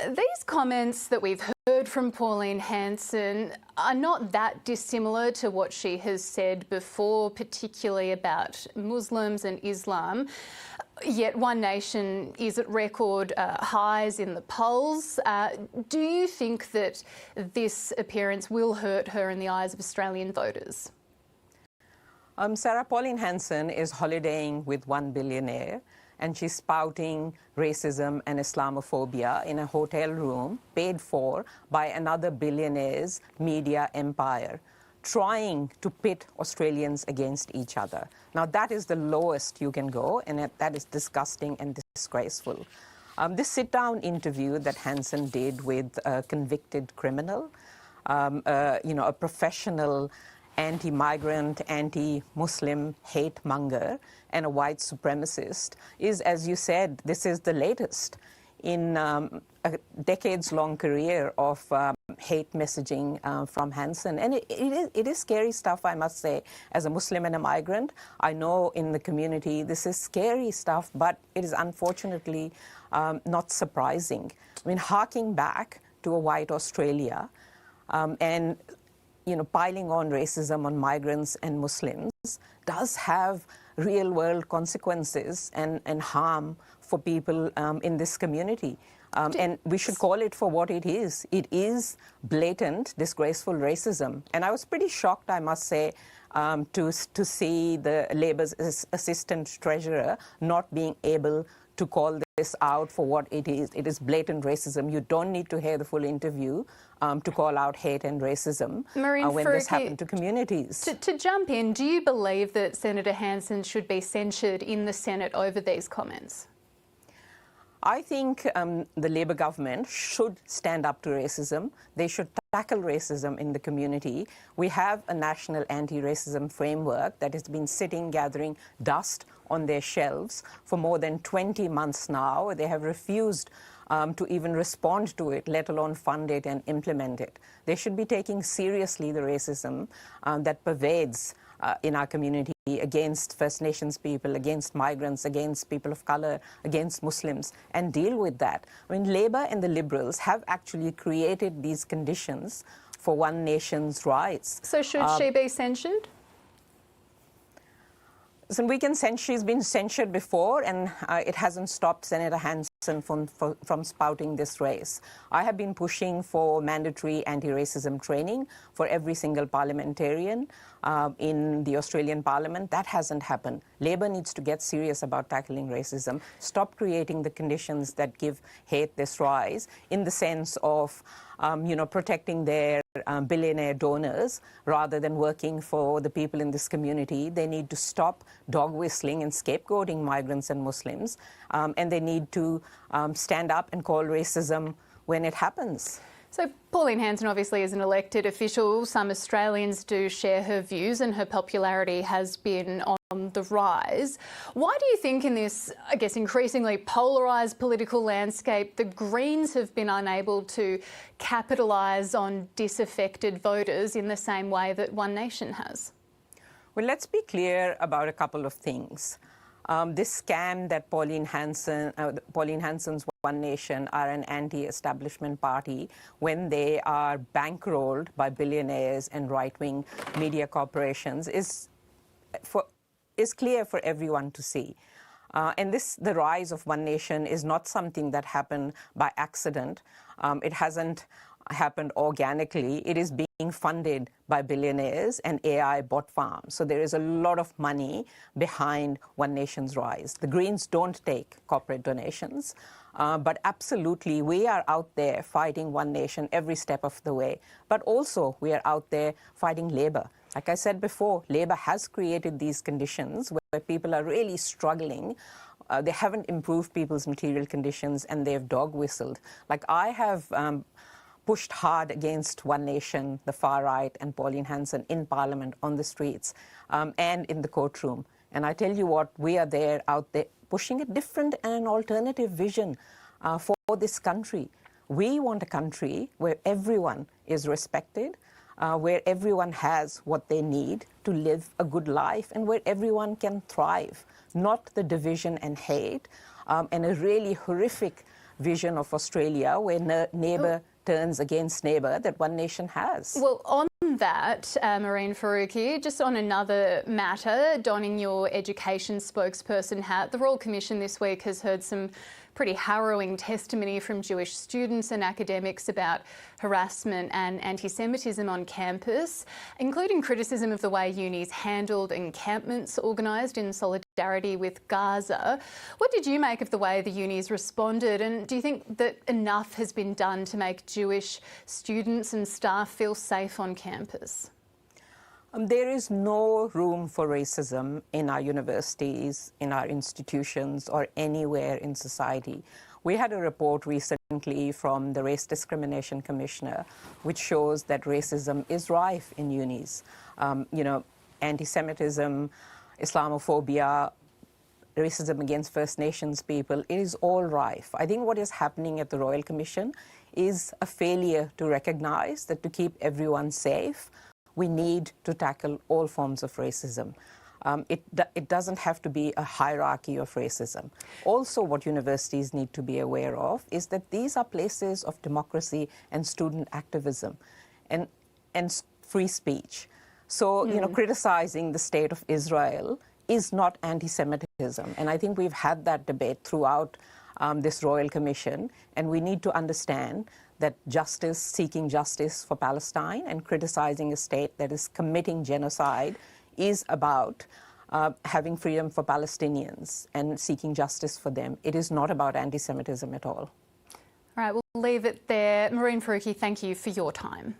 These comments that we've heard from Pauline Hanson are not that dissimilar to what she has said before, particularly about Muslims and Islam. Yet One Nation is at record highs in the polls. Do you think that this appearance will hurt her in the eyes of Australian voters? Sarah, Pauline Hanson is holidaying with one billionaire, and she's spouting racism and Islamophobia in a hotel room paid for by another billionaire's media empire, trying to pit Australians against each other. Now, that is the lowest you can go, and that is disgusting and disgraceful. This sit-down interview that Hanson did with a convicted criminal, a professional anti-migrant, anti-Muslim hate monger and a white supremacist is, as you said, this is the latest in a decades-long career of hate messaging from Hanson. And it is scary stuff, I must say. As a Muslim and a migrant, I know in the community this is scary stuff, but it is unfortunately not surprising. I mean, harking back to a white Australia and piling on racism on migrants and Muslims does have real-world consequences and harm for people in this community. And we should call it for what it is. It is blatant, disgraceful racism. And I was pretty shocked, I must say, to see the Labor's Assistant Treasurer not being able to call this out for what it is. It is blatant racism. You don't need to hear the full interview to call out hate and racism when this happened to communities. To jump in, do you believe that Senator Hanson should be censured in the Senate over these comments? I think the Labor government should stand up to racism. They should tackle racism in the community. We have a national anti-racism framework that has been sitting, gathering dust on their shelves for more than 20 months now. They have refused to even respond to it, let alone fund it and implement it. They should be taking seriously the racism that pervades in our community against First Nations people, against migrants, against people of colour, against Muslims, and deal with that. I mean, Labor and the Liberals have actually created these conditions for One Nation's rise. So should she be censured? So she's been censured before, and it hasn't stopped Senator Hanson from spouting this race. I have been pushing for mandatory anti-racism training for every single parliamentarian in the Australian Parliament. That hasn't happened. Labor needs to get serious about tackling racism, stop creating the conditions that give hate this rise in the sense of protecting their billionaire donors rather than working for the people in this community. They need to stop dog whistling and scapegoating migrants and Muslims, and they need to stand up and call racism when it happens. So Pauline Hanson obviously is an elected official. Some Australians do share her views and her popularity has been on the rise. Why do you think in this, I guess, increasingly polarised political landscape, the Greens have been unable to capitalise on disaffected voters in the same way that One Nation has? Well, let's be clear about a couple of things. This scam that Pauline Hanson's One Nation are an anti-establishment party when they are bankrolled by billionaires and right-wing media corporations is clear for everyone to see. And the rise of One Nation is not something that happened by accident. It hasn't happened organically. It is being funded by billionaires and AI bot farms. So there is a lot of money behind One Nation's rise. The Greens don't take corporate donations, but absolutely we are out there fighting One Nation every step of the way. But also we are out there fighting Labor. Like I said before, Labor has created these conditions where people are really struggling. They haven't improved people's material conditions and they've dog whistled. Like I have pushed hard against One Nation, the far right, and Pauline Hanson in Parliament, on the streets, and in the courtroom. And I tell you what, we are there, out there, pushing a different and an alternative vision for this country. We want a country where everyone is respected, where everyone has what they need to live a good life, and where everyone can thrive, not the division and hate, and a really horrific vision of Australia where neighbour turns against neighbour that one nation has. Well, on that, Mehreen Faruqi, just on another matter, donning your education spokesperson hat, the Royal Commission this week has heard some pretty harrowing testimony from Jewish students and academics about harassment and anti-Semitism on campus, including criticism of the way unis handled encampments organised in solidarity with Gaza. What did you make of the way the unis responded, and do you think that enough has been done to make Jewish students and staff feel safe on campus? There is no room for racism in our universities, in our institutions, or anywhere in society. We had a report recently from the Race Discrimination Commissioner, which shows that racism is rife in unis. Anti-Semitism, Islamophobia, racism against First Nations people, it is all rife. I think what is happening at the Royal Commission is a failure to recognise that to keep everyone safe, we need to tackle all forms of racism. It doesn't have to be a hierarchy of racism. Also, what universities need to be aware of is that these are places of democracy and student activism and free speech. So, criticising the state of Israel is not anti-Semitism. And I think we've had that debate throughout this Royal Commission, and we need to understand that seeking justice for Palestine and criticising a state that is committing genocide is about having freedom for Palestinians and seeking justice for them. It is not about anti-Semitism at all. All right, we'll leave it there. Mehreen Faruqi, thank you for your time.